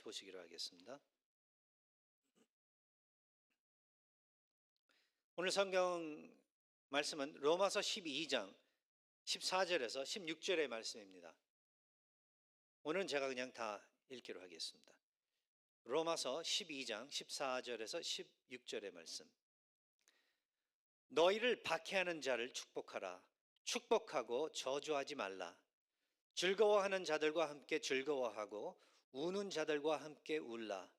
같이 보시기로 하겠습니다. 오늘 성경 말씀은 로마서 12장 14절에서 16절의 말씀입니다. 오늘은 제가 그냥 다 읽기로 하겠습니다. 로마서 12장 14절에서 16절의 말씀. 너희를 박해하는 자를 축복하라. 축복하고 저주하지 말라. 즐거워하는 자들과 함께 즐거워하고 우는 자들과 함께 울라.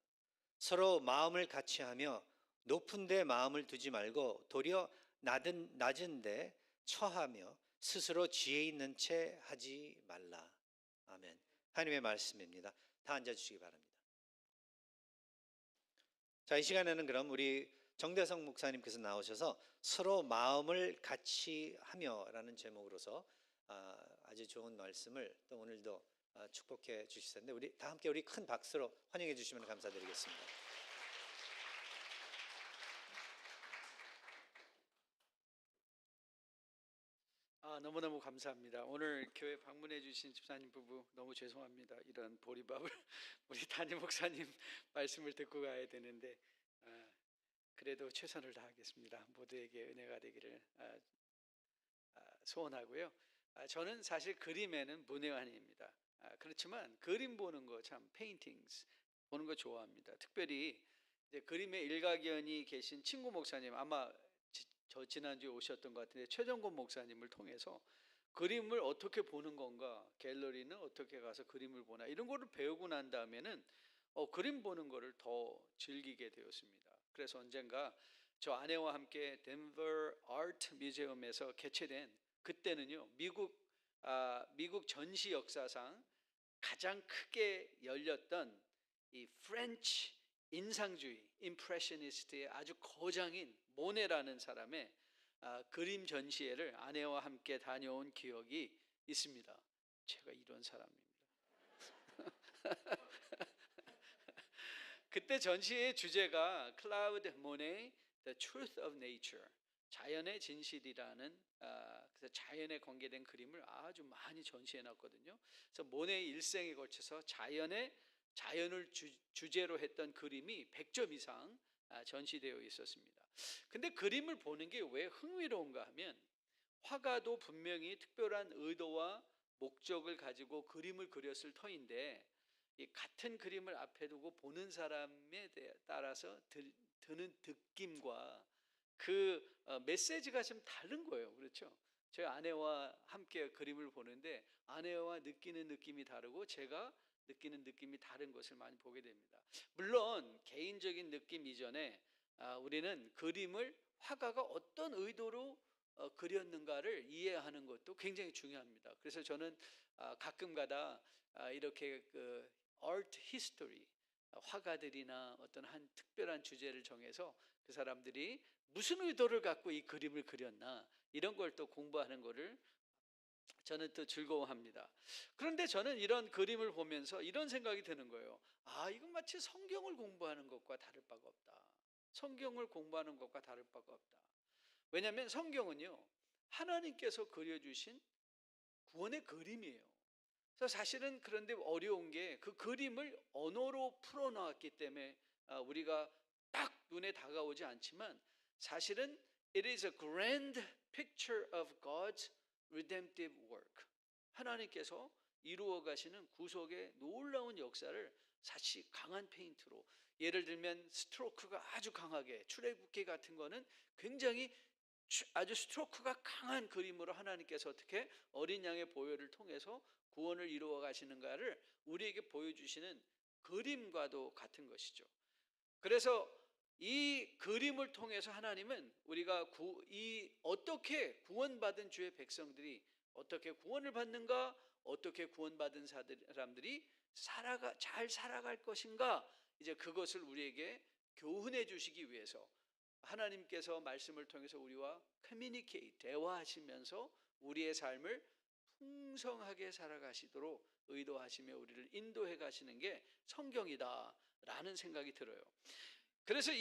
서로 마음을 같이 하며 높은 데 마음을 두지 말고 도리어 낮은 데 처하며 스스로 지혜 있는 채 하지 말라. 아멘. 하나님의 말씀입니다. 다 앉아주시기 바랍니다. 자, 이 시간에는 그럼 우리 정대성 목사님께서 나오셔서 서로 마음을 같이 하며 라는 제목으로서 아주 좋은 말씀을 또 오늘도 축복해 주실 텐데 우리 다 함께 우리 큰 박수로 환영해 주시면 감사드리겠습니다. 너무너무 감사합니다. 오늘 교회 방문해 주신 집사님 부부 너무 죄송합니다. 이런 보리밥을 우리 담임 목사님 말씀을 듣고 가야 되는데 그래도 최선을 다하겠습니다. 모두에게 은혜가 되기를 소원하고요. 저는 사실 그림에는 문외한입니다. 그렇지만 그림 보는 거 참 페인팅스 보는 거 좋아합니다. 특별히 이제 그림의 일가견이 계신 친구 목사님 아마 저 지난주에 오셨던 것 같은데 최정권 목사님을 통해서 그림을 어떻게 보는 건가, 갤러리는 어떻게 가서 그림을 보나 이런 거를 배우고 난 다음에는 그림 보는 거를 더 즐기게 되었습니다. 그래서 언젠가 저 아내와 함께 덴버 아트 뮤지엄에서 개최된 그때는요 미국 전시 역사상 가장 크게 열렸던 이 프렌치 인상주의 임프레셔니스트의 아주 거장인 모네라는 사람의 그림 전시회를 아내와 함께 다녀온 기억이 있습니다. 제가 이런 사람입니다. 그때 전시회의 주제가 클라우드 모네 The Truth of Nature 자연의 진실이라는 그래서 자연에 관계된 그림을 아주 많이 전시해 놨거든요. 그래서 모네의 일생에 걸쳐서 자연을 주제로 했던 그림이 100점 이상 전시되어 있었습니다. 근데 그림을 보는 게 왜 흥미로운가 하면 화가도 분명히 특별한 의도와 목적을 가지고 그림을 그렸을 터인데 이 같은 그림을 앞에 두고 보는 사람에 따라서 드는 느낌과 그 메시지가 좀 다른 거예요. 그렇죠? 저희 아내와 함께 그림을 보는데 아내와 느끼는 느낌이 다르고 제가 느끼는 느낌이 다른 것을 많이 보게 됩니다. 물론 개인적인 느낌 이전에 우리는 그림을 화가가 어떤 의도로 그렸는가를 이해하는 것도 굉장히 중요합니다. 그래서 저는 가끔가다 이렇게 그 아트 히스토리 화가들이나 어떤 한 특별한 주제를 정해서 그 사람들이 무슨 의도를 갖고 이 그림을 그렸나 이런 걸 또 공부하는 거를 저는 또 즐거워합니다. 그런데 저는 이런 그림을 보면서 이런 생각이 드는 거예요. 이건 마치 성경을 공부하는 것과 다를 바가 없다. 성경을 공부하는 것과 다를 바가 없다. 왜냐하면 성경은요 하나님께서 그려주신 구원의 그림이에요. 그래서 사실은 그런데 어려운 게 그 그림을 언어로 풀어놓았기 때문에 우리가 딱 눈에 다가오지 않지만 사실은 it is a grand picture of God's redemptive work. 하나님께서 이루어 가시는 구속의 놀라운 역사를 사실 강한 페인트로 예를 들면 스트로크가 아주 강하게 출애굽기 같은 거는 굉장히 아주 스트로크가 강한 그림으로 하나님께서 어떻게 어린 양의 보혈을 통해서 구원을 이루어 가시는가를 우리에게 보여주시는 그림과도 같은 것이죠. 그래서 이 그림을 통해서 하나님은 우리가 어떻게 구원받은 주의 백성들이 어떻게 구원을 받는가, 어떻게 구원받은 사람들이 잘 살아갈 것인가, 이제 그것을 우리에게 교훈해 주시기 위해서 하나님께서 말씀을 통해서 우리와 커뮤니케이트, 대화하시면서 우리의 삶을 풍성하게 살아가시도록 의도하시며 우리를 인도해 가시는 게 성경이다 라는 생각이 들어요. 그래서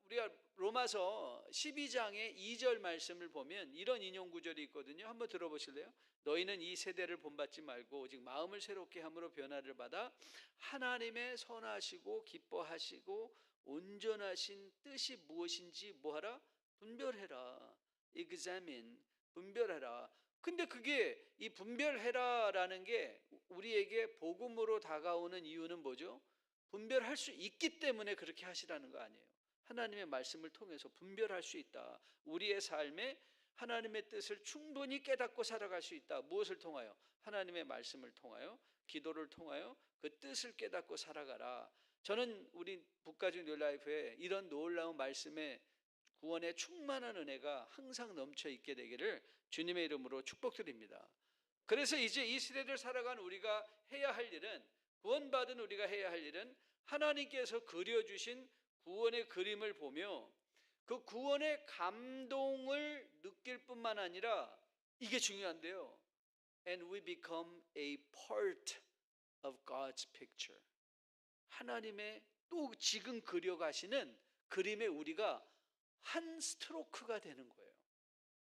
우리가 로마서 12장의 2절 말씀을 보면 이런 인용 구절이 있거든요. 한번 들어보실래요? 너희는 이 세대를 본받지 말고 오직 마음을 새롭게 함으로 변화를 받아 하나님의 선하시고 기뻐하시고 온전하신 뜻이 무엇인지 뭐하라? 분별해라. examine, 분별해라. 근데 그게 이 분별해라라는 게 우리에게 복음으로 다가오는 이유는 뭐죠? 분별할 수 있기 때문에 그렇게 하시라는 거 아니에요. 하나님의 말씀을 통해서 분별할 수 있다. 우리의 삶에 하나님의 뜻을 충분히 깨닫고 살아갈 수 있다. 무엇을 통하여? 하나님의 말씀을 통하여, 기도를 통하여 그 뜻을 깨닫고 살아가라. 저는 우리 북가족 뉴라이프에 이런 놀라운 말씀의 구원의 충만한 은혜가 항상 넘쳐 있게 되기를 주님의 이름으로 축복드립니다. 그래서 이제 이 시대를 살아가는 우리가 해야 할 일은, 구원받은 우리가 해야 할 일은 하나님께서 그려주신 구원의 그림을 보며 그 구원의 감동을 느낄 뿐만 아니라 이게 중요한데요. And we become a part of God's picture. 하나님의 또 지금 그려가시는 그림에 우리가 한 스트로크가 되는 거예요.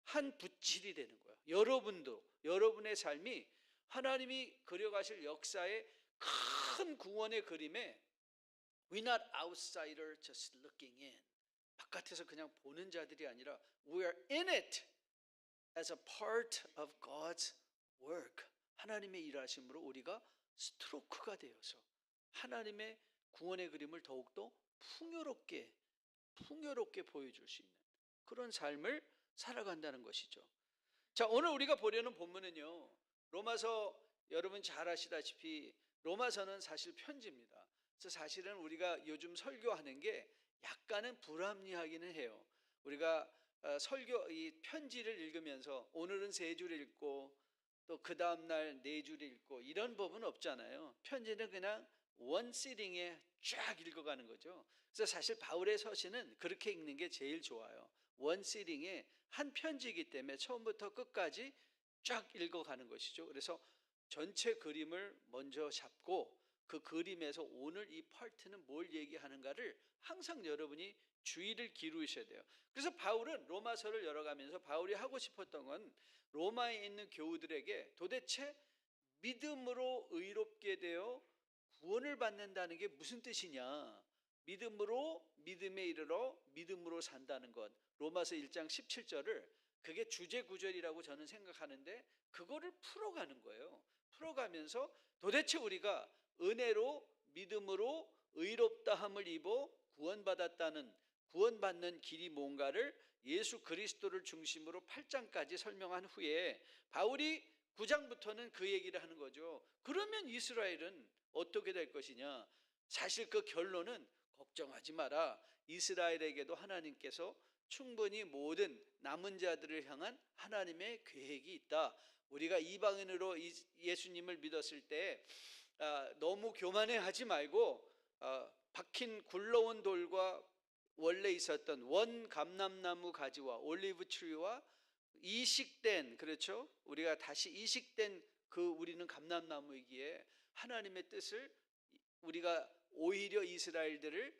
한 붓질이 되는 거예요. 여러분도, 여러분의 삶이 하나님이 그려가실 역사의 큰 구원의 그림에 We're not outsider just looking in. 바깥에서 그냥 보는 자들이 아니라 We are in it as a part of God's work. 하나님의 일하심으로 우리가 스트로크가 되어서 하나님의 구원의 그림을 더욱더 풍요롭게 보여줄 수 있는 그런 삶을 살아간다는 것이죠. 자, 오늘 우리가 보려는 본문은요, 로마서, 여러분 잘 아시다시피 로마서는 사실 편지입니다. 그래서 사실은 우리가 요즘 설교하는 게 약간은 불합리하기는 해요. 우리가 설교 이 편지를 읽으면서 오늘은 3줄 읽고 또 그 다음날 4줄 읽고 이런 법은 없잖아요. 편지는 그냥 원 시팅에 쫙 읽어가는 거죠. 그래서 사실 바울의 서신은 그렇게 읽는 게 제일 좋아요. 원 시팅에 한 편지이기 때문에 처음부터 끝까지 쫙 읽어가는 것이죠. 그래서 전체 그림을 먼저 잡고 그 그림에서 오늘 이 파트는 뭘 얘기하는가를 항상 여러분이 주의를 기울이셔야 돼요. 그래서 바울은 로마서를 열어가면서 바울이 하고 싶었던 건 로마에 있는 교우들에게 도대체 믿음으로 의롭게 되어 구원을 받는다는 게 무슨 뜻이냐, 믿음으로 믿음에 이르러 믿음으로 산다는 것, 로마서 1장 17절을 그게 주제 구절이라고 저는 생각하는데 그거를 풀어가는 거예요. 풀어가면서 도대체 우리가 은혜로 믿음으로 의롭다함을 입어 구원받았다는, 구원받는 길이 뭔가를 예수 그리스도를 중심으로 8장까지 설명한 후에 바울이 9장부터는 그 얘기를 하는 거죠. 그러면 이스라엘은 어떻게 될 것이냐? 사실 그 결론은 걱정하지 마라. 이스라엘에게도 하나님께서 충분히 모든 남은 자들을 향한 하나님의 계획이 있다. 우리가 이방인으로 예수님을 믿었을 때 너무 교만해하지 말고 박힌 굴러온 돌과 원래 있었던 원 감람나무 가지와 올리브 트리와 이식된, 그렇죠? 우리가 다시 이식된 그 우리는 감람나무이기에 하나님의 뜻을, 우리가 오히려 이스라엘들을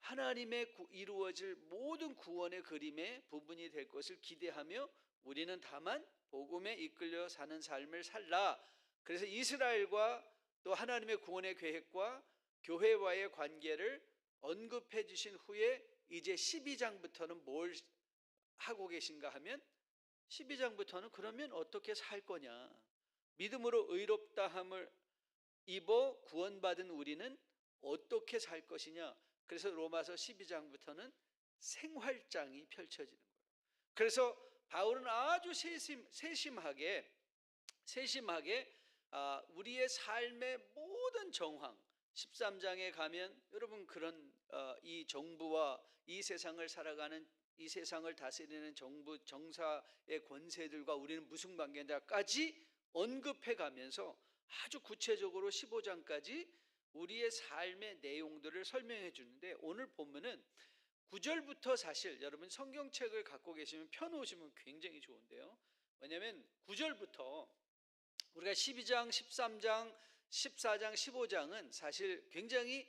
하나님의 이루어질 모든 구원의 그림의 부분이 될 것을 기대하며 우리는 다만 복음에 이끌려 사는 삶을 살라. 그래서 이스라엘과 또 하나님의 구원의 계획과 교회와의 관계를 언급해 주신 후에 이제 12장부터는 뭘 하고 계신가 하면 12장부터는 그러면 어떻게 살 거냐, 믿음으로 의롭다함을 입어 구원받은 우리는 어떻게 살 것이냐. 그래서 로마서 12장부터는 생활장이 펼쳐지는 거예요. 그래서 바울은 아주 세심하게 우리의 삶의 모든 정황, 13장에 가면 여러분 그런 이 정부와 이 세상을 살아가는, 이 세상을 다스리는 정부 정사의 권세들과 우리는 무슨 관계인가까지 언급해 가면서 아주 구체적으로 15장까지 우리의 삶의 내용들을 설명해 주는데, 오늘 보면은 9절부터 사실 여러분 성경책을 갖고 계시면 펴놓으시면 굉장히 좋은데요. 왜냐하면 9절부터 우리가 12장, 13장, 14장, 15장은 사실 굉장히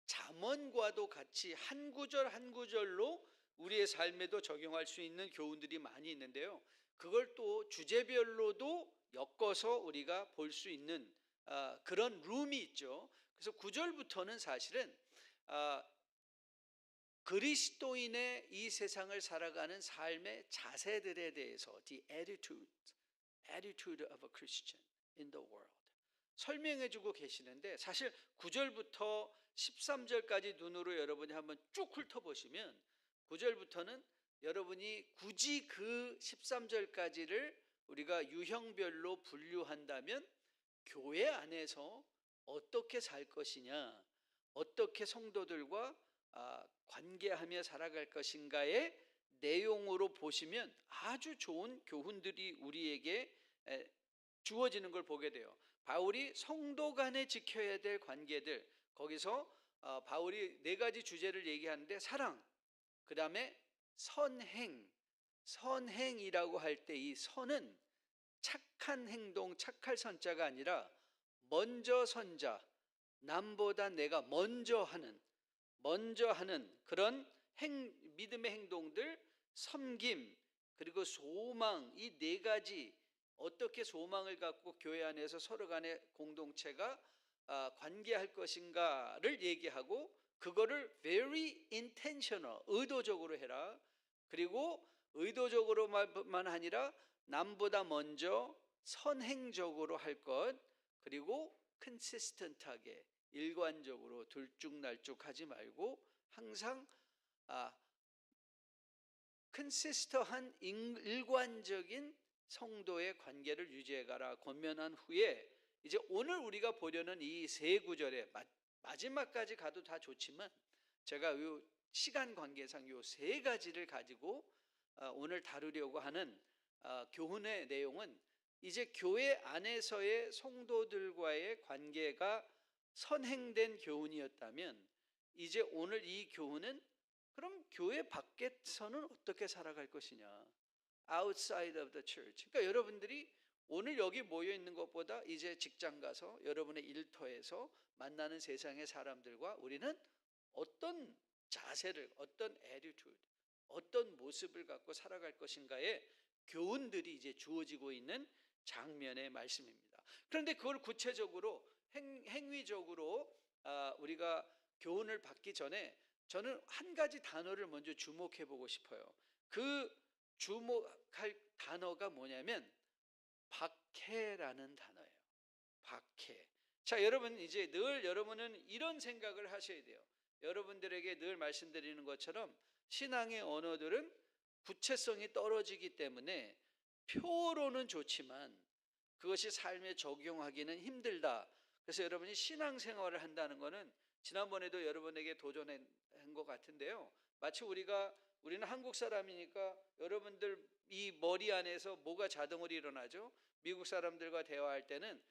잠언과도 같이 한 구절 한 구절로 우리의 삶에도 적용할 수 있는 교훈들이 많이 있는데요. 그걸 또 주제별로도 엮어서 우리가 볼 수 있는 그런 룸이 있죠. 그래서 9절부터는 사실은 아, 그리스도인의 이 세상을 살아가는 삶의 자세들에 대해서 the attitude of a Christian in the world 설명해 주고 계시는데, 사실 9절부터 13절까지 눈으로 여러분이 한번 쭉 훑어보시면 9절부터는 여러분이 굳이 그 13절까지를 우리가 유형별로 분류한다면 교회 안에서 어떻게 살 것이냐, 어떻게 성도들과 관계하며 살아갈 것인가의 내용으로 보시면 아주 좋은 교훈들이 우리에게 주어지는 걸 보게 돼요. 바울이 성도 간에 지켜야 될 관계들, 거기서 바울이 네 가지 주제를 얘기하는데, 사랑, 그 다음에 선행이라고 할 때 이 선은 착한 행동, 착할 선자가 아니라 먼저 선자, 남보다 내가 먼저 하는 그런 믿음의 행동들, 섬김, 그리고 소망, 이 네 가지, 어떻게 소망을 갖고 교회 안에서 서로 간의 공동체가 관계할 것인가를 얘기하고, 그거를 very intentional, 의도적으로 해라. 그리고 의도적으로만 아니라 남보다 먼저 선행적으로 할 것, 그리고 consistent하게, 일관적으로 들쭉날쭉하지 말고 항상 consistent한 일관적인 성도의 관계를 유지해가라 권면한 후에, 이제 오늘 우리가 보려는 이 세 구절에 마지막까지 가도 다 좋지만 제가 이 시간 관계상 이 세 가지를 가지고 오늘 다루려고 하는 교훈의 내용은, 이제 교회 안에서의 성도들과의 관계가 선행된 교훈이었다면, 이제 오늘 이 교훈은 그럼 교회 밖에서는 어떻게 살아갈 것이냐, outside of the church. 그러니까 여러분들이 오늘 여기 모여 있는 것보다 이제 직장 가서 여러분의 일터에서 만나는 세상의 사람들과 우리는 어떤 자세를, 어떤 attitude, 어떤 모습을 갖고 살아갈 것인가에 교훈들이 이제 주어지고 있는 장면의 말씀입니다. 그런데 그걸 구체적으로 행위적으로 우리가 교훈을 받기 전에 저는 한 가지 단어를 먼저 주목해 보고 싶어요. 그 주목할 단어가 뭐냐면 박해라는 단어예요. 박해. 자, 여러분, 이제 늘 여러분은 이런 생각을 하셔야 돼요. 여러분들에게 늘 말씀드리는 것처럼 신앙의 언어들은 구체성이 떨어지기 때문에 표로는 좋지만 그것이 삶에 적용하기는 힘들다. 그래서 여러분이 신앙생활을 한다는 것은, 지난번에도 여러분에게 도전한 것 같은데요, 마치 우리는 한국 사람이니까 여러분들 이 머리 안에서 뭐가 자동으로 일어나죠? 미국 사람들과 대화할 때는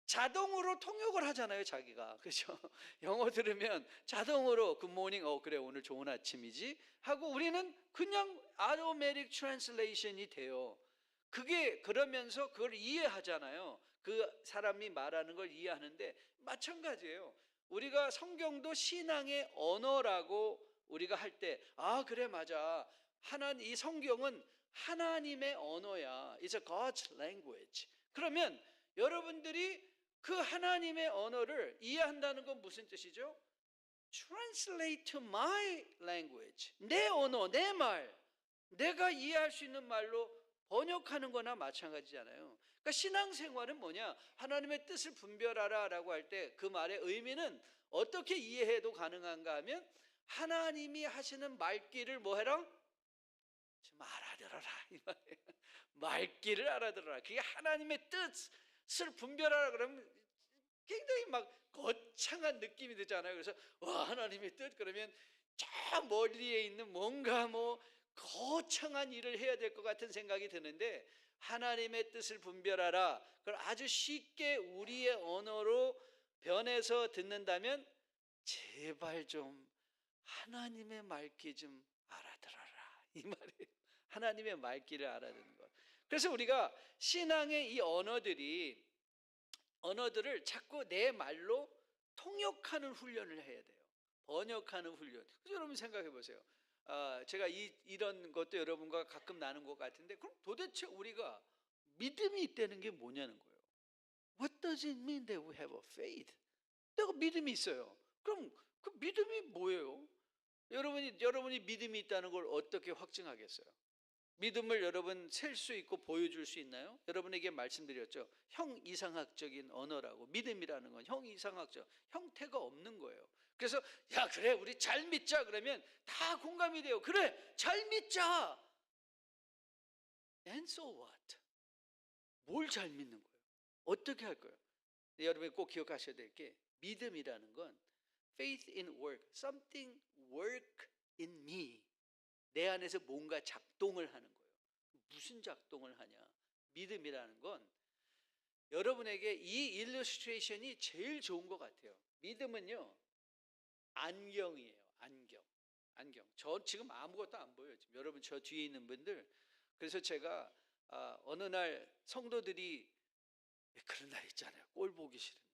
자동으로 통역을 하잖아요, 자기가. 그렇죠? 영어 들으면 자동으로 굿모닝, 그래 오늘 좋은 아침이지 하고, 우리는 그냥 automatic translation이 돼요. 그게 그러면서 그걸 이해하잖아요. 그 사람이 말하는 걸 이해하는데, 마찬가지예요. 우리가 성경도 신앙의 언어라고 우리가 할 때, 그래 맞아, 이 성경은 하나님의 언어야, It's a God's language. 그러면 여러분들이 그 하나님의 언어를 이해한다는 건 무슨 뜻이죠? Translate to my language. 내 언어, 내 말, 내가 이해할 수 있는 말로 번역하는 거나 마찬가지잖아요. 그러니까 신앙생활은 뭐냐? 하나님의 뜻을 분별하라 라고 할 때 그 말의 의미는 어떻게 이해해도 가능한가 하면, 하나님이 하시는 말귀를 뭐 해라? 좀 알아들어라, 이 말이에요. 말귀를 알아들어라. 그게 하나님의 뜻을 분별하라 그러면 굉장히 막 거창한 느낌이 들잖아요. 그래서 하나님의 뜻 그러면 저 멀리에 있는 뭔가 거창한 일을 해야 될 것 같은 생각이 드는데, 하나님의 뜻을 분별하라, 그걸 아주 쉽게 우리의 언어로 변해서 듣는다면, 제발 좀 하나님의 말귀 좀 알아들어라, 이 말이에요. 하나님의 말귀를 알아듣는 것. 그래서 우리가 신앙의 이 언어들을 자꾸 내 말로 통역하는 훈련을 해야 돼요. 번역하는 훈련. 그래서 여러분 생각해 보세요. 제가 이런 것도 여러분과 가끔 나눈 것 같은데, 그럼 도대체 우리가 믿음이 있다는 게 뭐냐는 거예요. What does it mean that we have a faith? 내가 믿음이 있어요. 그럼 그 믿음이 뭐예요? 여러분이 믿음이 있다는 걸 어떻게 확증하겠어요? 믿음을 여러분 셀 수 있고 보여줄 수 있나요? 여러분에게 말씀드렸죠. 형이상학적인 언어라고. 믿음이라는 건 형이상학적, 형태가 없는 거예요. 그래서 야 그래 우리 잘 믿자 그러면 다 공감이 돼요. 그래 잘 믿자. And so what? 뭘 잘 믿는 거예요? 어떻게 할 거예요? 여러분이 꼭 기억하셔야 될 게 믿음이라는 건 faith in work, something work in me. 내 안에서 뭔가 작동을 하는 거예요. 무슨 작동을 하냐? 믿음이라는 건 여러분에게 이 일러스트레이션이 제일 좋은 것 같아요. 믿음은요 안경이에요. 안경. 저 지금 아무것도 안 보여요. 지금 여러분 저 뒤에 있는 분들. 그래서 제가 어느 날 성도들이 그런 날 있잖아요. 꼴 보기 싫은 날.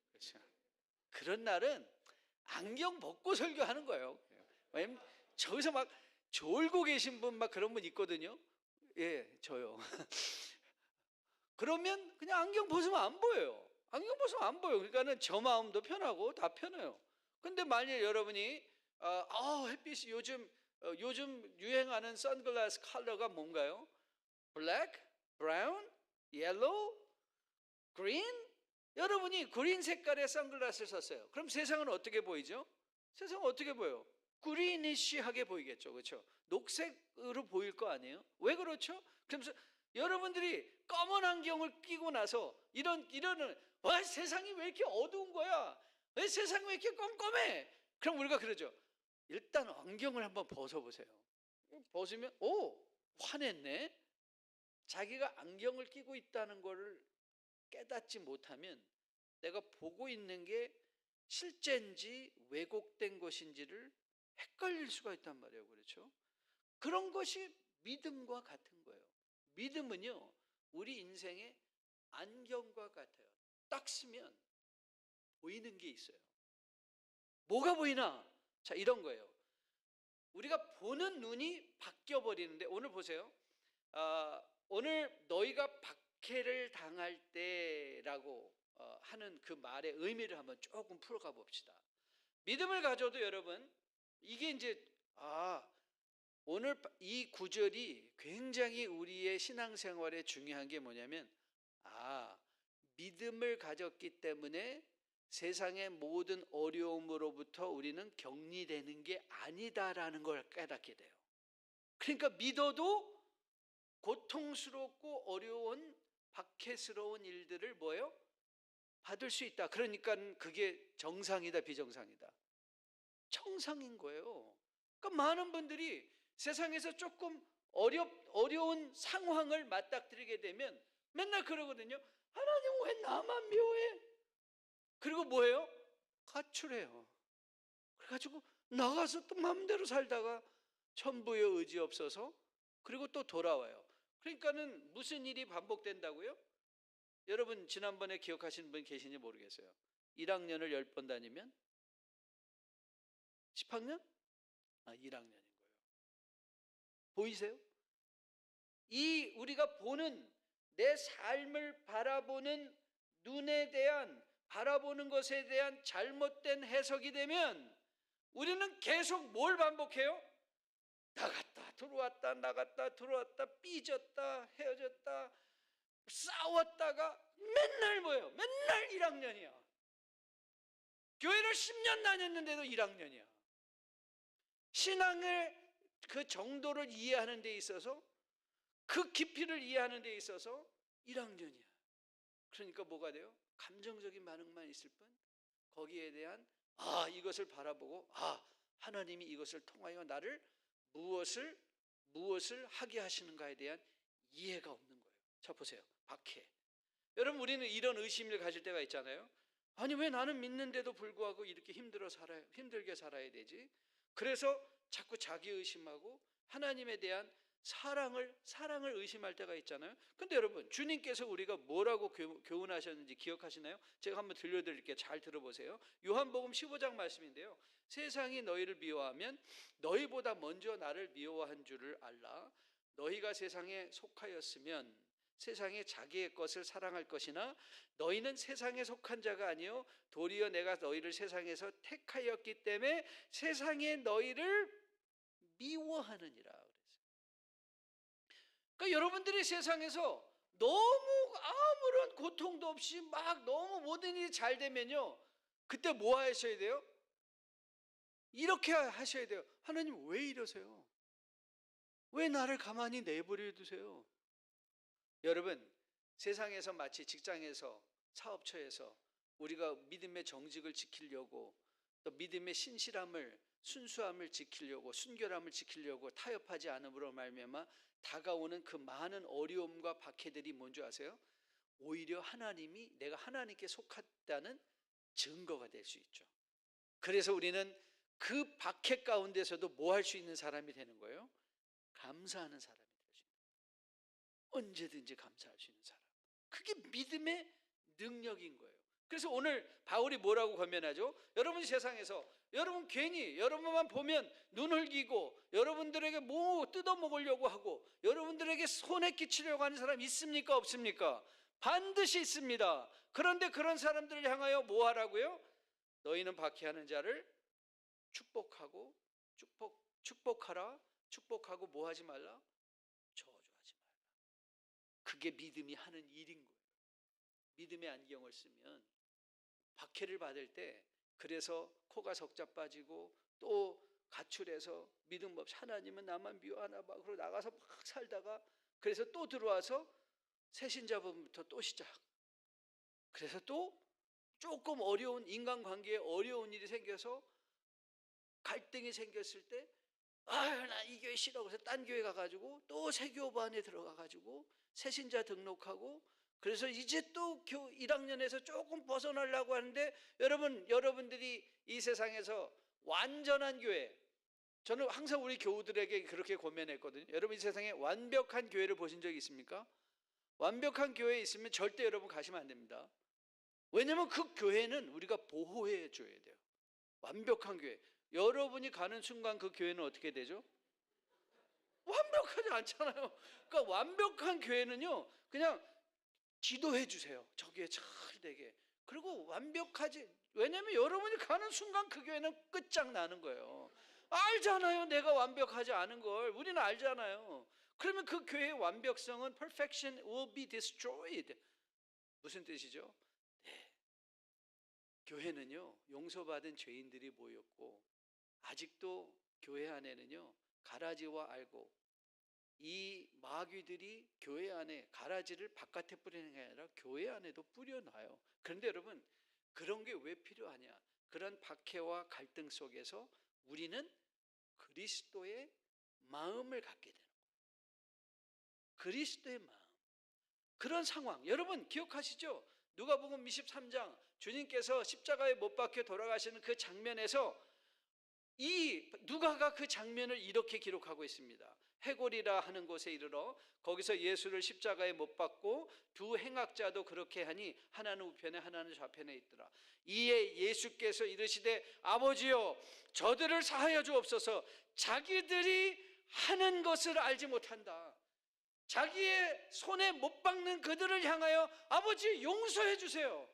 그렇죠? 그런 날은 안경 벗고 설교하는 거예요. 왜냐면 저기서 막 졸고 계신 분 막 그런 분 있거든요. 예, 저요. 그러면 그냥 안경 벗으면 안 보여요. 안경 벗으면 안 보여요. 그러니까는 저 마음도 편하고 다 편해요. 근데 만일 여러분이 햇빛이 요즘 유행하는 선글라스 컬러가 뭔가요? 블랙, 브라운, 옐로우, 그린? 여러분이 그린 색깔의 선글라스를 썼어요. 그럼 세상은 어떻게 보이죠? 세상은 어떻게 보여요? 그리니쉬하게 보이겠죠. 그렇죠? 녹색으로 보일 거 아니에요? 왜 그렇죠? 그러면서 여러분들이 검은 안경을 끼고 나서 와 세상이 왜 이렇게 어두운 거야? 왜 세상이 왜 이렇게 껌껌해? 그럼 우리가 그러죠. 일단 안경을 한번 벗어보세요. 벗으면 화냈네. 자기가 안경을 끼고 있다는 거를 깨닫지 못하면 내가 보고 있는 게 실제인지 왜곡된 것인지를 헷갈릴 수가 있단 말이에요. 그렇죠? 그런 것이 믿음과 같은 거예요. 믿음은요 우리 인생의 안경과 같아요. 딱 쓰면 보이는 게 있어요. 뭐가 보이나? 자, 이런 거예요. 우리가 보는 눈이 바뀌어 버리는데, 오늘 보세요. 오늘 너희가 박해를 당할 때라고 하는 그 말의 의미를 한번 조금 풀어가 봅시다. 믿음을 가져도 여러분, 이게 이제 오늘 이 구절이 굉장히 우리의 신앙생활에 중요한 게 뭐냐면 믿음을 가졌기 때문에 세상의 모든 어려움으로부터 우리는 격리되는 게 아니다라는 걸 깨닫게 돼요. 그러니까 믿어도 고통스럽고 어려운 박해스러운 일들을 뭐예요? 받을 수 있다. 그러니까 그게 정상이다, 비정상이다? 정상인 거예요. 그러니까 많은 분들이 세상에서 조금 어려운 상황을 맞닥뜨리게 되면 맨날 그러거든요. 하나님 왜 나만 묘해? 그리고 뭐예요? 가출해요. 그래가지고 나가서 또 마음대로 살다가 천부의 의지 없어서 그리고 또 돌아와요. 그러니까는 무슨 일이 반복된다고요? 여러분 지난번에 기억하시는 분 계신지 모르겠어요. 1학년을 10번 다니면 10학년? 1학년인 거예요. 보이세요? 이 우리가 보는 내 삶을 바라보는 눈에 대한 바라보는 것에 대한 잘못된 해석이 되면 우리는 계속 뭘 반복해요? 나갔다 들어왔다 나갔다 들어왔다 삐졌다 헤어졌다 싸웠다가 맨날 뭐예요? 맨날 1학년이야. 교회를 10년 다녔는데도 1학년이야. 신앙의 그 정도를 이해하는 데 있어서 그 깊이를 이해하는 데 있어서 1학년이야. 그러니까 뭐가 돼요? 감정적인 반응만 있을 뿐 거기에 대한 이것을 바라보고 하나님이 이것을 통하여 나를 무엇을 하게 하시는가에 대한 이해가 없는 거예요. 자 보세요. 박해. 여러분 우리는 이런 의심을 가질 때가 있잖아요. 아니 왜 나는 믿는데도 불구하고 이렇게 힘들게 살아야 되지? 그래서 자꾸 자기 의심하고 하나님에 대한 사랑을 의심할 때가 있잖아요. 근데 여러분, 주님께서 우리가 뭐라고 교훈하셨는지 기억하시나요? 제가 한번 들려드릴게요. 잘 들어보세요. 요한복음 15장 말씀인데요. 세상이 너희를 미워하면 너희보다 먼저 나를 미워한 줄을 알라. 너희가 세상에 속하였으면 세상에 자기의 것을 사랑할 것이나 너희는 세상에 속한 자가 아니요 도리어 내가 너희를 세상에서 택하였기 때문에 세상에 너희를 미워하느니라. 그러니까 여러분들이 세상에서 너무 아무런 고통도 없이 막 너무 모든 일이 잘 되면요, 그때 뭐 하셔야 돼요? 이렇게 하셔야 돼요. 하나님 왜 이러세요? 왜 나를 가만히 내버려 두세요? 여러분, 세상에서 마치 직장에서, 사업처에서 우리가 믿음의 정직을 지키려고, 또 믿음의 신실함을, 순수함을 지키려고, 순결함을 지키려고 타협하지 않음으로 말미암아 다가오는 그 많은 어려움과 박해들이 뭔지 아세요? 오히려 하나님이, 내가 하나님께 속했다는 증거가 될 수 있죠. 그래서 우리는 그 박해 가운데서도 뭐 할 수 있는 사람이 되는 거예요? 감사하는 사람이 될 수 있는 거예요. 언제든지 감사할 수 있는 사람. 그게 믿음의 능력인 거예요. 그래서 오늘 바울이 뭐라고 권면하죠? 여러분 세상에서 여러분 괜히 여러분만 보면 눈 흘기고 여러분들에게 뭐 뜯어먹으려고 하고 여러분들에게 손해 끼치려고 하는 사람 있습니까? 없습니까? 반드시 있습니다. 그런데 그런 사람들을 향하여 뭐 하라고요? 너희는 박해하는 자를 축복하고 축복하라. 축복하고 뭐 하지 말라? 저주하지 말라. 그게 믿음이 하는 일인 거예요. 믿음의 안경을 쓰면 박해를 받을 때, 그래서 코가 석자 빠지고 또 가출해서 믿음 없이 하나님은 나만 미워하나 봐 그러고 나가서 막 살다가 그래서 또 들어와서 새신자분부터 또 시작. 그래서 또 조금 어려운 인간관계에 어려운 일이 생겨서 갈등이 생겼을 때 나 이 교회 싫어 그래서 딴 교회 가가지고 또 새 교반에 들어가가지고 새신자 등록하고 그래서 이제 또 1학년에서 조금 벗어나려고 하는데 여러분들이 이 세상에서 완전한 교회, 저는 항상 우리 교우들에게 그렇게 권면했거든요. 여러분 이 세상에 완벽한 교회를 보신 적이 있습니까? 완벽한 교회에 있으면 절대 여러분 가시면 안 됩니다. 왜냐하면 그 교회는 우리가 보호해 줘야 돼요. 완벽한 교회. 여러분이 가는 순간 그 교회는 어떻게 되죠? 완벽하지 않잖아요. 그러니까 완벽한 교회는요, 그냥 기도해 주세요. 저 교회 잘 되게. 그리고 완벽하지, 왜냐하면 여러분이 가는 순간 그 교회는 끝장나는 거예요. 알잖아요. 내가 완벽하지 않은 걸 우리는 알잖아요. 그러면 그 교회의 완벽성은 perfection will be destroyed. 무슨 뜻이죠? 네. 교회는요, 용서받은 죄인들이 모였고 아직도 교회 안에는요, 가라지와 알고 이 마귀들이 교회 안에 가라지를 바깥에 뿌리는 게 아니라 교회 안에도 뿌려놔요. 그런데 여러분, 그런 게 왜 필요하냐? 그런 박해와 갈등 속에서 우리는 그리스도의 마음을 갖게 되는 거예요. 그리스도의 마음. 그런 상황, 여러분 기억하시죠? 누가복음 23장 주님께서 십자가에 못 박혀 돌아가시는 그 장면에서 이 누가가 그 장면을 이렇게 기록하고 있습니다. 해골이라 하는 곳에 이르러 거기서 예수를 십자가에 못 박고 두 행악자도 그렇게 하니 하나는 우편에 하나는 좌편에 있더라. 이에 예수께서 이르시되 아버지여 저들을 사하여 주옵소서 자기들이 하는 것을 알지 못한다. 자기의 손에 못 박는 그들을 향하여 아버지 용서해 주세요.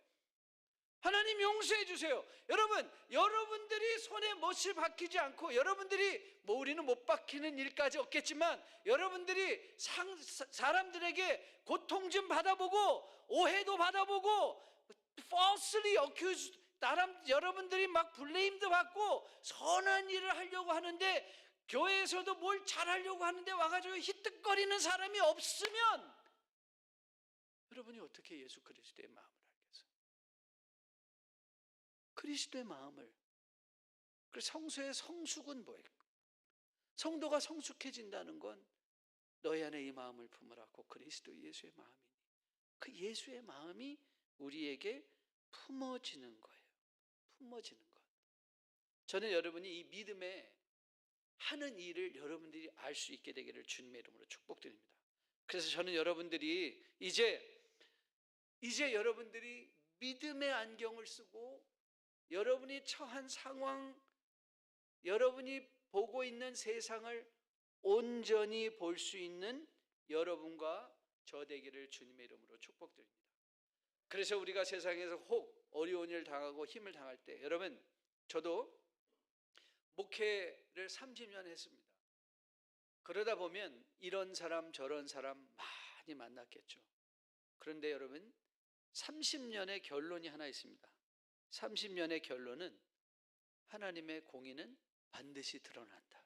하나님 용서해 주세요. 여러분들이 손에 못을 박히지 않고 여러분들이 우리는 못 박히는 일까지 없겠지만 여러분들이 사람들에게 고통 좀 받아보고 오해도 받아보고 falsely accused 여러분들이 막 블레임도 받고 선한 일을 하려고 하는데 교회에서도 뭘 잘하려고 하는데 와가지고 히뜩거리는 사람이 없으면 여러분이 어떻게 예수 그리스도의 마음을 알겠어요? 그리스도의 마음을. 그래서 성소의 성숙은 뭐예요? 성도가 성숙해진다는 건 너희 안에 이 마음을 품으라고 그리스도 예수의 마음이니 그 예수의 마음이 우리에게 품어지는 거예요. 품어지는 것. 저는 여러분이 이 믿음의 하는 일을 여러분들이 알 수 있게 되기를 주님의 이름으로 축복드립니다. 그래서 저는 여러분들이 이제 여러분들이 믿음의 안경을 쓰고 여러분이 처한 상황, 여러분이 보고 있는 세상을 온전히 볼 수 있는 여러분과 저 되기를 주님의 이름으로 축복드립니다. 그래서 우리가 세상에서 혹 어려운 일 당하고 힘을 당할 때, 여러분, 저도 목회를 30년 했습니다. 그러다 보면 이런 사람 저런 사람 많이 만났겠죠. 그런데 여러분, 30년의 결론이 하나 있습니다. 30년의 결론은 하나님의 공의는 반드시 드러난다.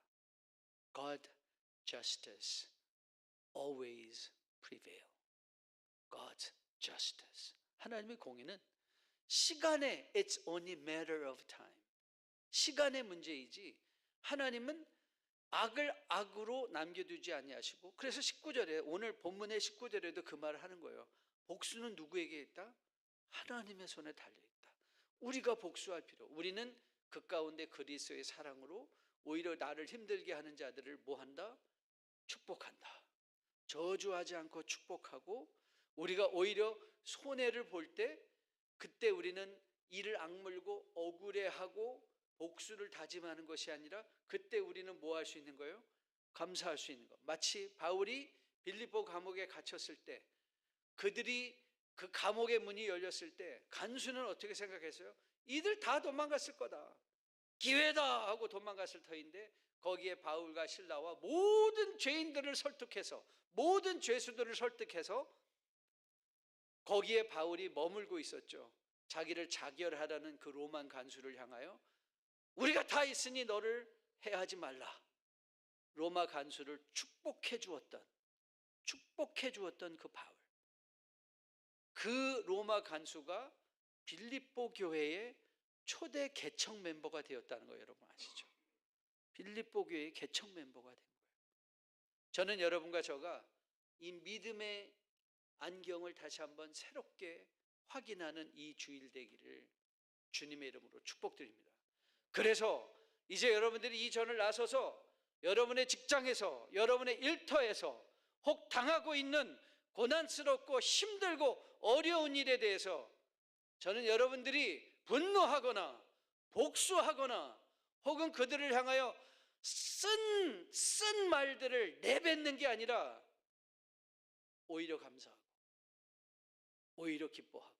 God justice always prevail. God's justice. 하나님의 공의는 시간의 it's only matter of time. 시간의 문제이지 하나님은 악을 악으로 남겨두지 아니하시고, 그래서 19절에 오늘 본문의 19절에도 그 말을 하는 거예요. 복수는 누구에게 있다? 하나님의 손에 달려있다. 우리가 복수할 필요. 우리는 그 가운데 그리스도의 사랑으로 오히려 나를 힘들게 하는 자들을 뭐한다? 축복한다. 저주하지 않고 축복하고, 우리가 오히려 손해를 볼 때 그때 우리는 이를 악물고 억울해하고 복수를 다짐하는 것이 아니라 그때 우리는 뭐 할 수 있는 거예요? 감사할 수 있는 거. 마치 바울이 빌립보 감옥에 갇혔을 때, 그들이 그 감옥의 문이 열렸을 때 간수는 어떻게 생각했어요? 이들 다 도망갔을 거다, 기회다 하고 도망갔을 터인데, 거기에 바울과 실라와 모든 죄인들을 설득해서, 모든 죄수들을 설득해서 거기에 바울이 머물고 있었죠. 자기를 자결하라는 그 로만 간수를 향하여 우리가 다 있으니 너를 해하지 말라. 로마 간수를 축복해 주었던 그 바울, 그 로마 간수가 빌립보 교회의 초대 개척 멤버가 되었다는 거 여러분 아시죠? 빌립보 교회의 개척 멤버가 된 거예요. 저는 여러분과 저가 이 믿음의 안경을 다시 한번 새롭게 확인하는 이 주일 되기를 주님의 이름으로 축복드립니다. 그래서 이제 여러분들이 이 전을 나서서 여러분의 직장에서, 여러분의 일터에서 혹 당하고 있는 고난스럽고 힘들고 어려운 일에 대해서 저는 여러분들이 분노하거나 복수하거나 혹은 그들을 향하여 쓴 말들을 내뱉는 게 아니라 오히려 감사하고, 오히려 기뻐하고,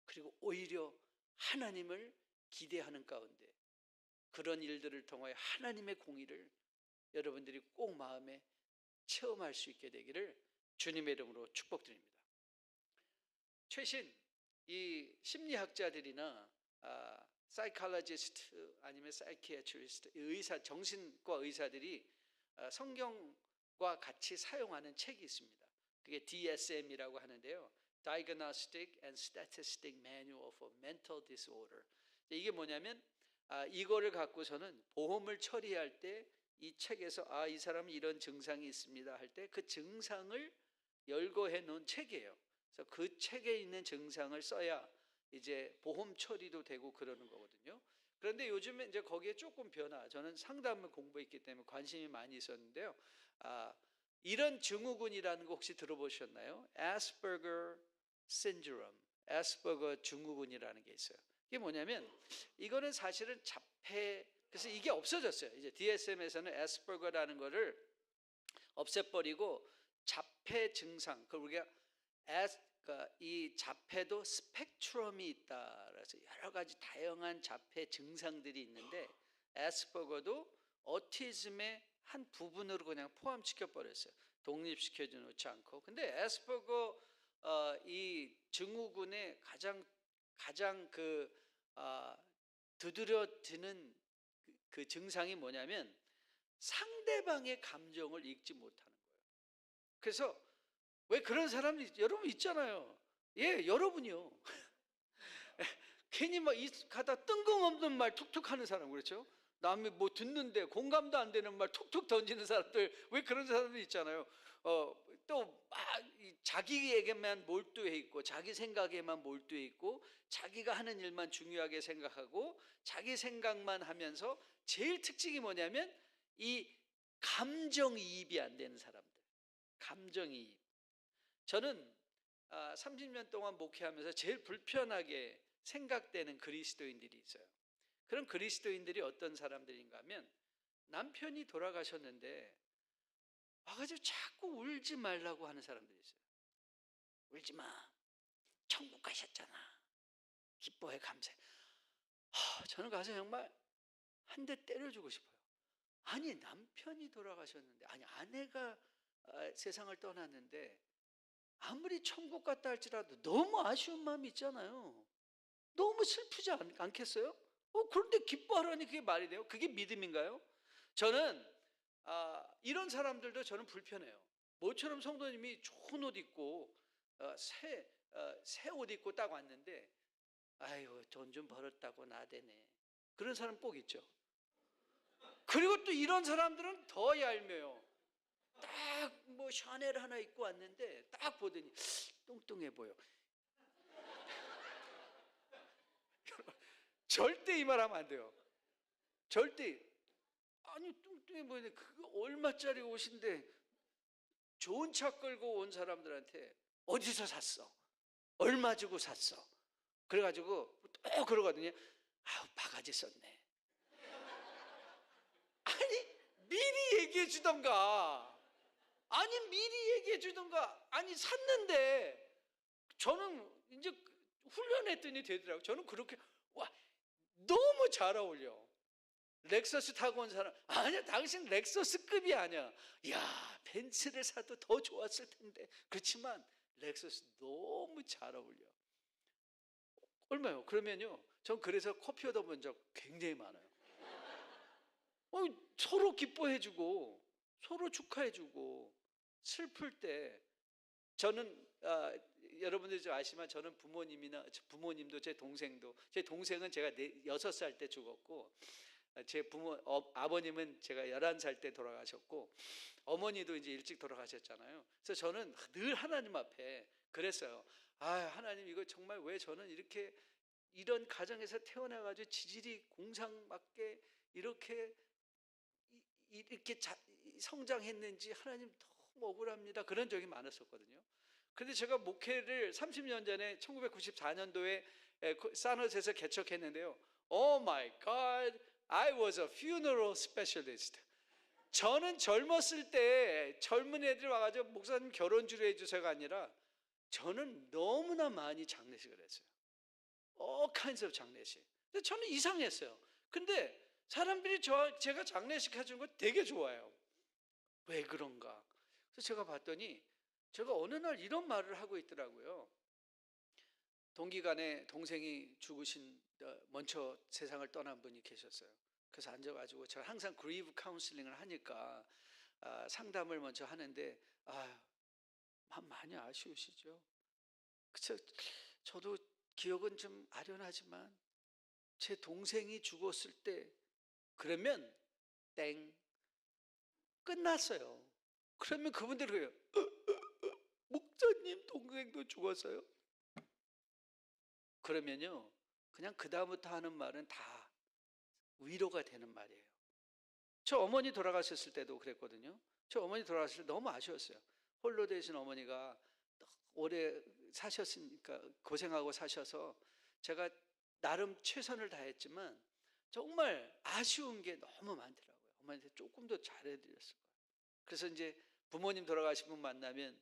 그리고 오히려 하나님을 기대하는 가운데 그런 일들을 통하여 하나님의 공의를 여러분들이 꼭 마음에 체험할 수 있게 되기를 주님의 이름으로 축복드립니다. 최신 이 심리학자들이나 사이콜로지스트 아니면 사이키아트리스트, 의사, 정신과 의사들이 성경과 같이 사용하는 책이 있습니다. 그게 DSM이라고 하는데요. Diagnostic and Statistic Manual for Mental Disorder. 이게 뭐냐면 이거를 갖고서는 보험을 처리할 때 이 책에서 이 사람이 이런 증상이 있습니다 할 때 그 증상을 열거해 놓은 책이에요. 그래서 그 책에 있는 증상을 써야 이제 보험 처리도 되고 그러는 거거든요. 그런데 요즘에 이제 거기에 조금 저는 상담을 공부했기 때문에 관심이 많이 있었는데요. 이런 증후군이라는 거 혹시 들어보셨나요? Asperger syndrome, 아스퍼거 증후군이라는 게 있어요. 이게 뭐냐면 이거는 사실은 자폐, 그래서 이게 없어졌어요. 이제 DSM에서는 아스퍼거라는 거를 없애버리고 자폐 증상, 우리가 이 자폐도 스펙트럼이 있다. 그래서 여러 가지 다양한 자폐 증상들이 있는데 아스퍼거도 오티즘의 한 부분으로 그냥 포함시켜 버렸어요. 독립시켜 놓지 않고. 근데 아스퍼거 이 증후군의 가장 두드러지는 그 증상이 뭐냐면 상대방의 감정을 읽지 못하는 거예요. 그래서 왜 그런 사람이 여러분 있잖아요. 예, 여러분이요. 괜히 막 가다 뜬금없는 말 툭툭 하는 사람, 그렇죠? 남이 뭐 듣는데 공감도 안 되는 말 툭툭 던지는 사람들, 왜 그런 사람들 있잖아요. 또 자기에게만 몰두해 있고 자기 생각에만 몰두해 있고 자기가 하는 일만 중요하게 생각하고 자기 생각만 하면서 제일 특징이 뭐냐면 이 감정이입이 안 되는 사람들. 감정이입. 저는 30년 동안 목회하면서 제일 불편하게 생각되는 그리스도인들이 있어요. 그런 그리스도인들이 어떤 사람들인가 하면 남편이 돌아가셨는데 와가지고 자꾸 울지 말라고 하는 사람들이 있어요. 울지 마. 천국 가셨잖아. 기뻐해, 감사해. 저는 가서 정말 한 대 때려주고 싶어요. 아니, 남편이 돌아가셨는데, 아니, 아내가 세상을 떠났는데 아무리 천국 갔다 할지라도 너무 아쉬운 마음이 있잖아요. 너무 슬프지 않겠어요? 그런데 기뻐하라니 그게 말이 돼요? 그게 믿음인가요? 저는 이런 사람들도 저는 불편해요. 모처럼 성도님이 좋은 옷 입고 새 옷 입고 딱 왔는데 아유, 돈 좀 벌었다고 나대네. 그런 사람 꼭 있죠. 그리고 또 이런 사람들은 더 얄며요. 딱 뭐 샤넬 하나 입고 왔는데 딱 보더니 뚱뚱해 보여. 절대 이 말 하면 안 돼요. 절대. 아니, 뚱뚱해 보이는데 그거 얼마짜리 옷인데 좋은 차 끌고 온 사람들한테 어디서 샀어? 얼마 주고 샀어? 그래가지고 또 그러거든요. 아우, 바가지 썼네. 아니, 미리 얘기해 주던가. 아니, 미리 얘기해 주던가. 아니, 샀는데 저는 이제 훈련했더니 되더라고요. 저는 그렇게 와, 너무 잘 어울려. 렉서스 타고 온 사람, 아니야, 당신 렉서스급이 아니야. 야, 벤츠를 사도 더 좋았을 텐데. 그렇지만 렉서스 너무 잘 어울려. 얼마요? 그러면요, 전 그래서 커피 얻어본 적 굉장히 많아요. 서로 기뻐해주고 서로 축하해주고 슬플 때 저는 여러분들이 아시지만 저는 부모님도 제 동생은 제가 6살 때 죽었고 제 아버님은 제가 11살 때 돌아가셨고 어머니도 이제 일찍 돌아가셨잖아요. 그래서 저는 늘 하나님 앞에 그랬어요. 하나님, 이거 정말 왜 저는 이런 가정에서 태어나가지고 지질이 공상맞게 이렇게 성장했는지 하나님 너무 억울합니다. 그런 적이 많았었거든요. 그런데 제가 목회를 30년 전에 1994년도에 산호세에서 개척했는데요. Oh my God, I was a funeral specialist. 저는 젊었을 때 젊은 애들이 와가지고 목사님 결혼주례 해주세요가 아니라 저는 너무나 많이 장례식을 했어요. All kinds of 장례식. 근데 저는 이상했어요. 근데 사람들이 제가 장례식 해준 거 되게 좋아해요. 왜 그런가? 그래서 제가 봤더니 제가 어느 날 이런 말을 하고 있더라고요. 동기간에 동생이 죽으신 먼저 세상을 떠난 분이 계셨어요. 그래서 앉아가지고 제가 항상 그리브 카운슬링을 하니까 상담을 먼저 하는데 많이 아쉬우시죠? 그쵸? 저도 기억은 좀 아련하지만 제 동생이 죽었을 때 그러면 땡 끝났어요. 그러면 그분들이 그래요. 목사님 동생도 죽었어요? 그러면요, 그냥 그 다음부터 하는 말은 다 위로가 되는 말이에요. 저 어머니 돌아가셨을 때도 그랬거든요. 저 어머니 돌아가셨을 때 너무 아쉬웠어요. 홀로 되신 어머니가 오래 사셨으니까 고생하고 사셔서 제가 나름 최선을 다했지만 정말 아쉬운 게 너무 많더라고요. 어머니한테 조금 더 잘해드렸을 거예요. 그래서 이제 부모님 돌아가신 분 만나면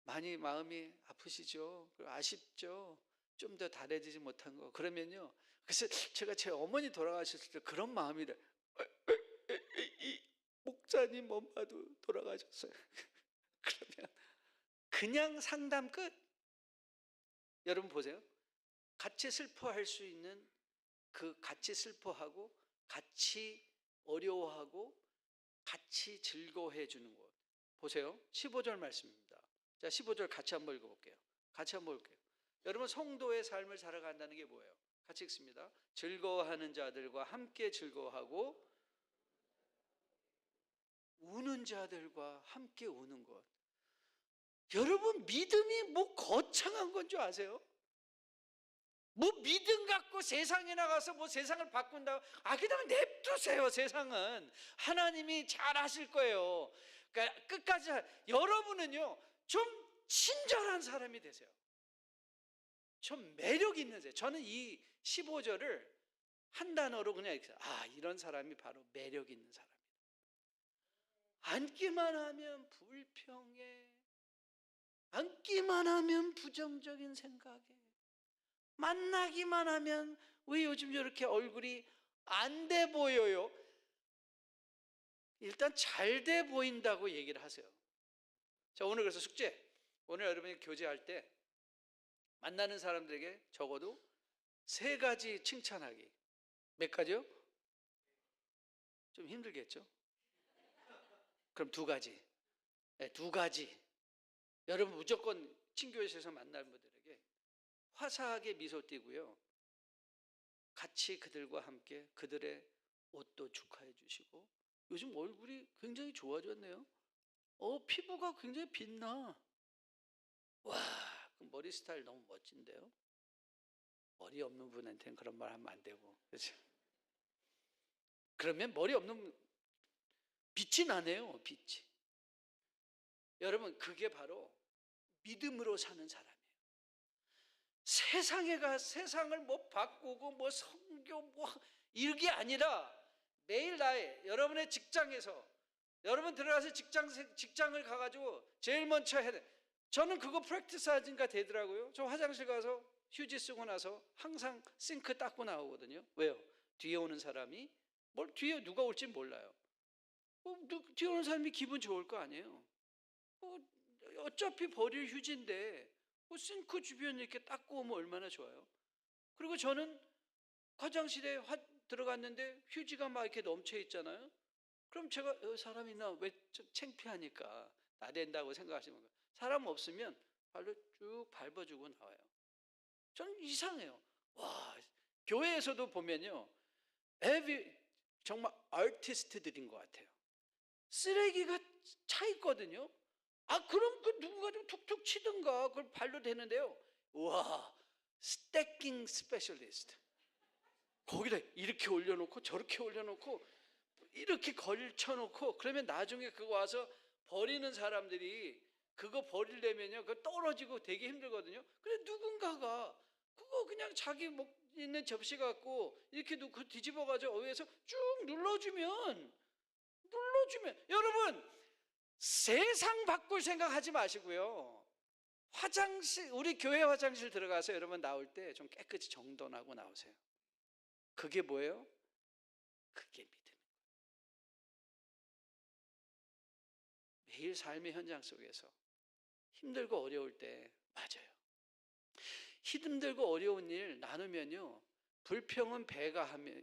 많이 마음이 아프시죠? 아쉽죠? 좀 더 잘해드리지 못한 거. 그러면요, 그래서 제가 제 어머니 돌아가셨을 때 그런 마음이래. 목사님 엄마도 돌아가셨어요. 그러면 그냥 상담 끝. 여러분 보세요. 같이 슬퍼할 수 있는 같이 슬퍼하고 같이 어려워하고 같이 즐거워해 주는 것. 보세요. 15절 말씀입니다. 자, 15절 같이 한번 읽어볼게요. 같이 한번 볼게요. 여러분, 성도의 삶을 살아간다는 게 뭐예요? 같이 읽습니다. 즐거워하는 자들과 함께 즐거워하고 우는 자들과 함께 우는 것. 여러분, 믿음이 뭐 거창한 건 줄 아세요? 뭐 믿음 갖고 세상에 나가서 뭐 세상을 바꾼다고, 그냥 냅두세요. 세상은 하나님이 잘 하실 거예요. 그러니까 끝까지 여러분은요 좀 친절한 사람이 되세요. 좀 매력 있는 사람. 저는 이 15절을 한 단어로 그냥 이렇게, 이런 사람이 바로 매력 있는 사람이다. 앉기만 하면 불평해, 앉기만 하면 부정적인 생각에, 만나기만 하면 왜 요즘 저렇게 얼굴이 안 돼 보여요? 일단 잘 돼 보인다고 얘기를 하세요. 자, 오늘 그래서 숙제. 오늘 여러분이 교제할 때 만나는 사람들에게 적어도 3가지 칭찬하기. 몇 가지요? 좀 힘들겠죠? 그럼 2가지. 네, 2가지. 여러분 무조건 친교회에서 만날 분들에게 화사하게 미소 띄고요, 같이 그들과 함께 그들의 옷도 축하해 주시고, 요즘 얼굴이 굉장히 좋아졌네요. 피부가 굉장히 빛나. 와, 그럼 머리 스타일 너무 멋진데요? 머리 없는 분한테는 그런 말 하면 안 되고, 그렇죠? 그러면 머리 없는 빛이 나네요, 빛이. 여러분, 그게 바로 믿음으로 사는 사람이에요. 세상에 가 세상을 뭐 바꾸고 뭐 성교 뭐 이게 아니라 매일 여러분의 직장에서, 여러분 들어가서 직장을 가가지고 제일 먼저 해야 돼. 저는 그거 프랙티스 하니까 되더라고요. 저 화장실 가서 휴지 쓰고 나서 항상 싱크 닦고 나오거든요. 왜요? 뒤에 오는 사람이 뒤에 누가 올지 몰라요. 뒤에 오는 사람이 기분 좋을 거 아니에요. 어차피 버릴 휴지인데 싱크 주변 이렇게 닦고 오면 얼마나 좋아요. 그리고 저는 화장실에 들어갔는데 휴지가 막 이렇게 넘쳐 있잖아요. 그럼 제가 사람 있나 왜 좀 창피하니까 나댄다고 생각하시는 거예요. 사람 없으면 발로 쭉 밟아주고 나와요. 저는 이상해요. 와, 교회에서도 보면요, 정말 아티스트들인 것 같아요. 쓰레기가 차 있거든요. 그럼 그 누군가 좀 툭툭 치든가 그걸 발로 대는데요. 와, 스태킹 스페셜리스트. 거기다 이렇게 올려놓고 저렇게 올려놓고 이렇게 걸쳐놓고, 그러면 나중에 그거 와서 버리는 사람들이 그거 버리려면요, 그거 떨어지고 되게 힘들거든요. 그래 누군가가 그거 그냥 자기 있는 접시 갖고 이렇게 놓고 뒤집어가지고 위에서 쭉 눌러주면 여러분, 세상 바꿀 생각하지 마시고요, 우리 교회 화장실 들어가서 여러분 나올 때 좀 깨끗이 정돈하고 나오세요. 그게 뭐예요? 그게 믿음이에요. 매일 삶의 현장 속에서 힘들고 어려울 때, 맞아요, 힘들고 어려운 일 나누면요,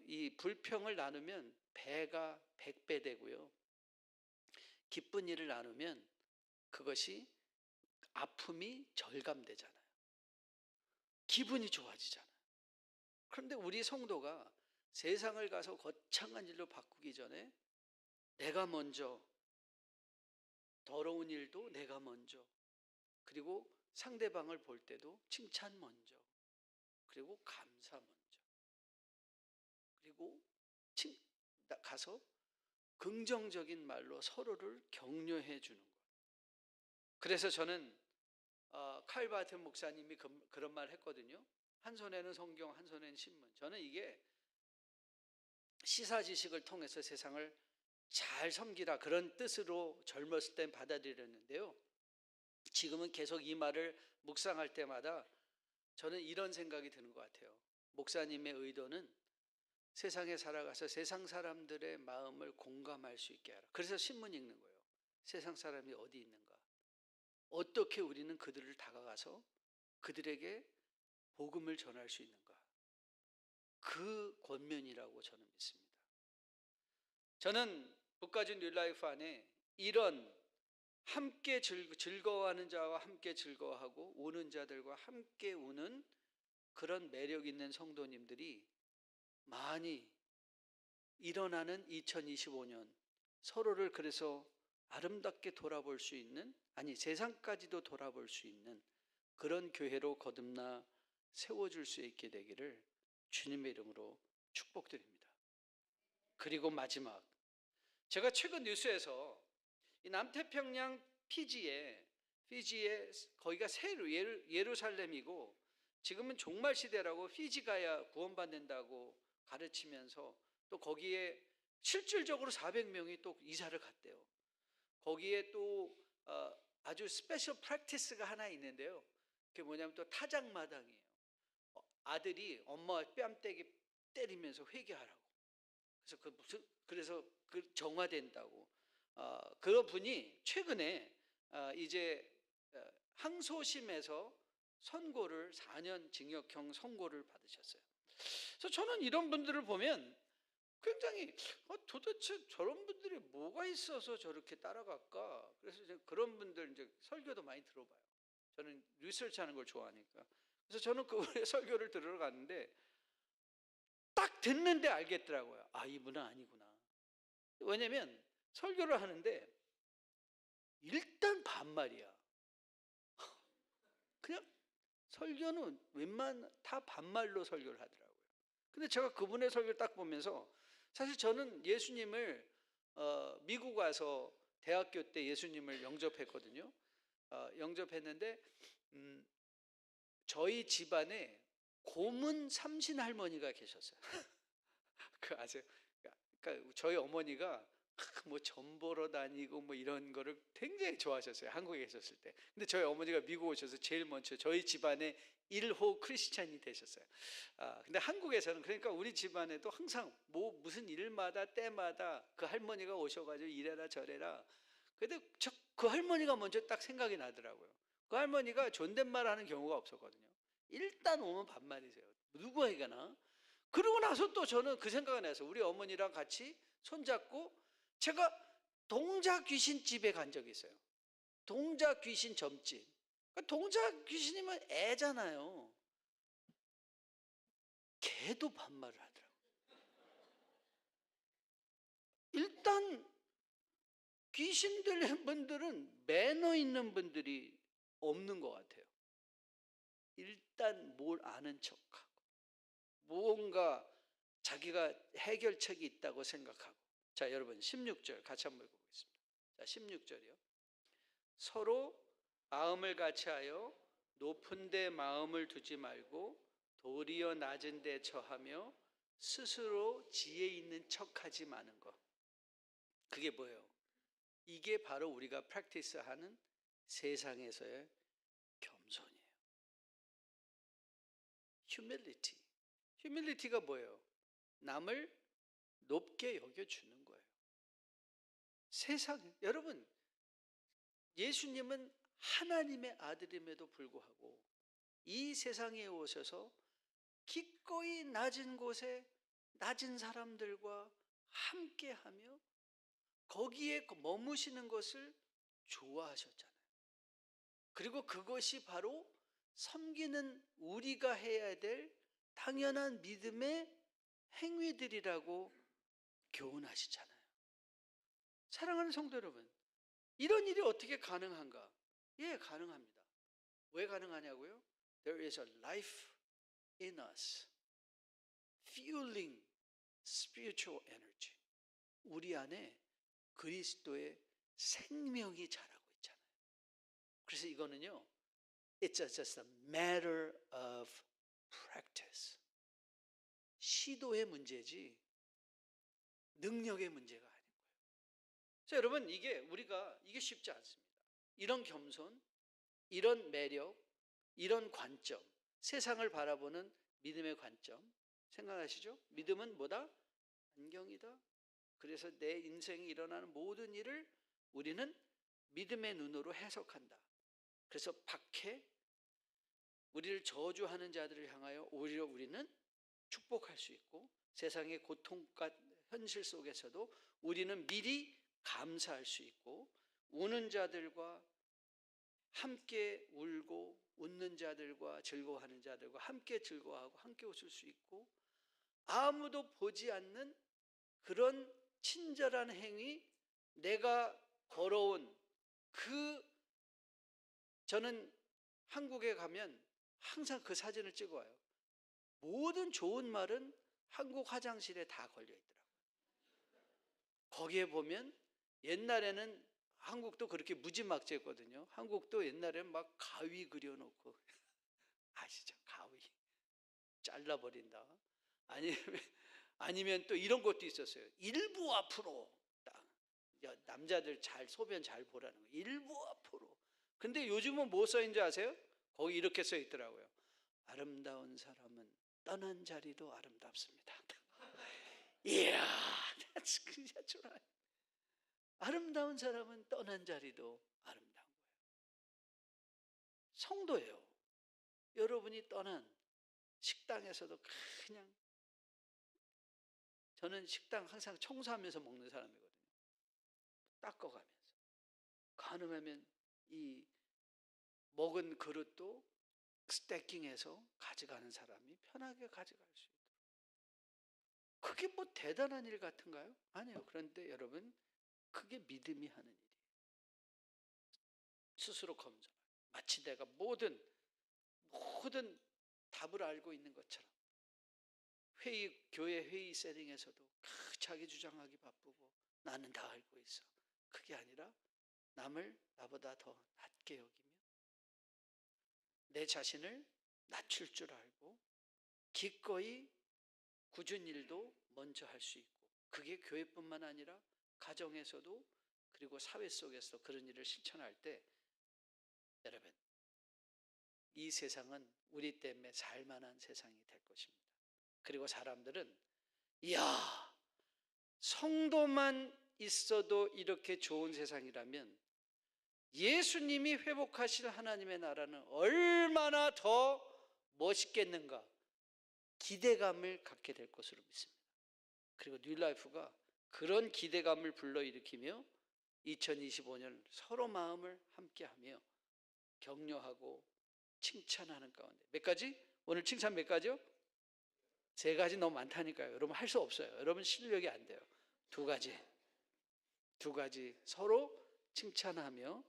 이 불평을 나누면 배가 100배 되고요, 기쁜 일을 나누면 그것이 아픔이 절감되잖아요. 기분이 좋아지잖아요. 그런데 우리 성도가 세상을 가서 거창한 일로 바꾸기 전에 내가 먼저, 더러운 일도 내가 먼저, 그리고 상대방을 볼 때도 칭찬 먼저, 그리고 감사 먼저, 그리고 가서 긍정적인 말로 서로를 격려해 주는 것. 그래서 저는 칼바트 목사님이 그런 말 했거든요. 한 손에는 성경, 한 손에는 신문. 저는 이게 시사 지식을 통해서 세상을 잘 섬기라, 그런 뜻으로 젊었을 땐 받아들였는데요, 지금은 계속 이 말을 묵상할 때마다 저는 이런 생각이 드는 것 같아요. 목사님의 의도는 세상에 살아가서 세상 사람들의 마음을 공감할 수 있게 하라. 그래서 신문 읽는 거예요. 세상 사람이 어디 있는가, 어떻게 우리는 그들을 다가가서 그들에게 복음을 전할 수 있는가, 그 권면이라고 저는 믿습니다. 저는 북가준 뉴라이프 안에 이런 함께 즐거워하는 자와 함께 즐거워하고 우는 자들과 함께 우는 그런 매력 있는 성도님들이 많이 일어나는 2025년, 서로를 그래서 아름답게 돌아볼 수 있는, 세상까지도 돌아볼 수 있는 그런 교회로 거듭나 세워줄 수 있게 되기를 주님의 이름으로 축복드립니다. 그리고 마지막, 제가 최근 뉴스에서 이 남태평양 피지에 거기가 새 예루살렘이고 지금은 종말 시대라고 피지 가야 구원받는다고 가르치면서 또 거기에 실질적으로 400명이 또 이사를 갔대요. 거기에 또 아주 스페셜 프랙티스가 하나 있는데요. 그게 뭐냐면 또 타작마당이에요. 아들이 엄마 뺨때기 때리면서 회개하라고. 그래서 그 정화된다고. 그런 분이 최근에 이제 항소심에서 선고를 4년 징역형 선고를 받으셨어요. 그래서 저는 이런 분들을 보면 굉장히 도대체 저런 분들이 뭐가 있어서 저렇게 따라갈까? 그래서 이제 그런 분들 이제 설교도 많이 들어봐요. 저는 리서치하는 걸 좋아하니까. 그래서 저는 그 설교를 들으러 갔는데 딱 듣는데 알겠더라고요. 아, 이분은 아니구나. 왜냐면 설교를 하는데 일단 반말이야. 그냥 설교는 다 반말로 설교를 하더라고요. 근데 제가 그분의 설교를 딱 보면서 사실 저는 예수님을 미국 와서 대학교 때 예수님을 영접했거든요. 영접했는데 저희 집안에 고문 삼신 할머니가 계셨어요. 그 아세요? 그러니까 저희 어머니가 뭐 점 보러 다니고 뭐 이런 거를 굉장히 좋아하셨어요. 한국에 계셨을 때. 근데 저희 어머니가 미국 오셔서 제일 먼저 저희 집안의 1호 크리스찬이 되셨어요. 근데 한국에서는 그러니까 우리 집안에도 항상 뭐 무슨 일마다 때마다 그 할머니가 오셔가지고 이래라 저래라. 근데 그 할머니가 먼저 딱 생각이 나더라고요. 그 할머니가 존댓말 하는 경우가 없었거든요. 일단 오면 반말이세요. 누구에게나. 그러고 나서 또 저는 그 생각이 나서 우리 어머니랑 같이 손잡고 제가 동자 귀신집에 간 적이 있어요. 동자 귀신 점집. 동자 귀신이면 애잖아요. 걔도 반말을 하더라고요. 일단 귀신 들린 분들은 매너 있는 분들이 없는 것 같아요. 일단 뭘 아는 척하고 무언가 자기가 해결책이 있다고 생각하고. 자, 여러분 16절 같이 한번 읽어보겠습니다. 자, 16절이요. 서로 마음을 같이하여 높은 데 마음을 두지 말고 도리어 낮은 데 처하며 스스로 지혜 있는 척하지 마는 것. 그게 뭐예요? 이게 바로 우리가 프랙티스하는 세상에서의 겸손이에요. 휴밀리티. 휴밀리티가 뭐예요? 남을 높게 여겨주는 거예요. 여러분, 예수님은 하나님의 아들임에도 불구하고 이 세상에 오셔서 기꺼이 낮은 곳에 낮은 사람들과 함께하며 거기에 머무시는 것을 좋아하셨잖아요. 그리고 그것이 바로 섬기는 우리가 해야 될 당연한 믿음의 행위들이라고 교훈하시잖아요. 사랑하는 성도 여러분, 이런 일이 어떻게 가능한가? 예, 가능합니다. 왜 가능하냐고요? There is a life in us, fueling spiritual energy. 우리 안에 그리스도의 생명이 자라고 있잖아요. 그래서 이거는요, it's just a matter of practice. 시도의 문제지 능력의 문제가 아닌 거예요. 그래서 여러분, 이게 쉽지 않습니다. 이런 겸손, 이런 매력, 이런 관점, 세상을 바라보는 믿음의 관점 생각하시죠? 믿음은 뭐다? 안경이다. 그래서 내 인생에 일어나는 모든 일을 우리는 믿음의 눈으로 해석한다. 그래서 박해, 우리를 저주하는 자들을 향하여 오히려 우리는 축복할 수 있고, 세상의 고통과 현실 속에서도 우리는 미리 감사할 수 있고, 우는 자들과 함께 울고 웃는 자들과 즐거워하는 자들과 함께 즐거워하고 함께 웃을 수 있고, 아무도 보지 않는 그런 친절한 행위, 내가 걸어온 저는 한국에 가면 항상 그 사진을 찍어와요. 모든 좋은 말은 한국 화장실에 다 걸려 있더라고요. 거기에 보면 옛날에는 한국도 그렇게 무지막지했거든요. 한국도 옛날에는 막 가위 그려놓고 아시죠? 가위 잘라버린다. 아니면 아니면 또 이런 것도 있었어요. 일부 앞으로 딱 남자들 잘 소변 잘 보라는 거. 일부 앞으로. 근데 요즘은 뭐 써 있는지 아세요? 거기 이렇게 써 있더라고요. 아름다운 사람은 떠난 자리도 아름답습니다. 이야, that's that's right. 아름다운 사람은 떠난 자리도 아름다운 거예요. 성도예요. 여러분이 떠난 식당에서도 그냥 저는 식당 항상 청소하면서 먹는 사람이거든요. 닦아가면서. 가능하면 이 먹은 그릇도 스태킹해서 가져가는 사람이 편하게 가져갈 수 있도록. 그게 뭐 대단한 일 같은가요? 아니요. 그런데 여러분, 그게 믿음이 하는 일이에요. 스스로 검증. 마치 내가 모든 답을 알고 있는 것처럼. 교회 회의 세팅에서도 자기 주장하기 바쁘고 나는 다 알고 있어. 그게 아니라 남을 나보다 더 낮게 여기며 내 자신을 낮출 줄 알고 기꺼이 굳은 일도 먼저 할 수 있고, 그게 교회뿐만 아니라 가정에서도 그리고 사회 속에서 그런 일을 실천할 때 여러분, 이 세상은 우리 때문에 살만한 세상이 될 것입니다. 그리고 사람들은 이야, 성도만 있어도 이렇게 좋은 세상이라면 예수님이 회복하실 하나님의 나라는 얼마나 더 멋있겠는가 기대감을 갖게 될 것으로 믿습니다. 그리고 뉴라이프가 그런 기대감을 불러일으키며 2025년 서로 마음을 함께하며 격려하고 칭찬하는 가운데 몇 가지? 오늘 칭찬 몇 가지요? 세 가지 너무 많다니까요. 여러분 할 수 없어요. 여러분 실력이 안 돼요. 두 가지 서로 칭찬하며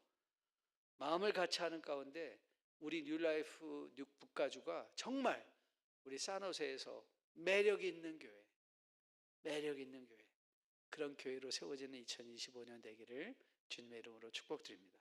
마음을 같이 하는 가운데 우리 뉴라이프 북가주가 정말 우리 산호세에서 매력 있는 교회, 그런 교회로 세워지는 2025년 되기를 주님의 이름으로 축복드립니다.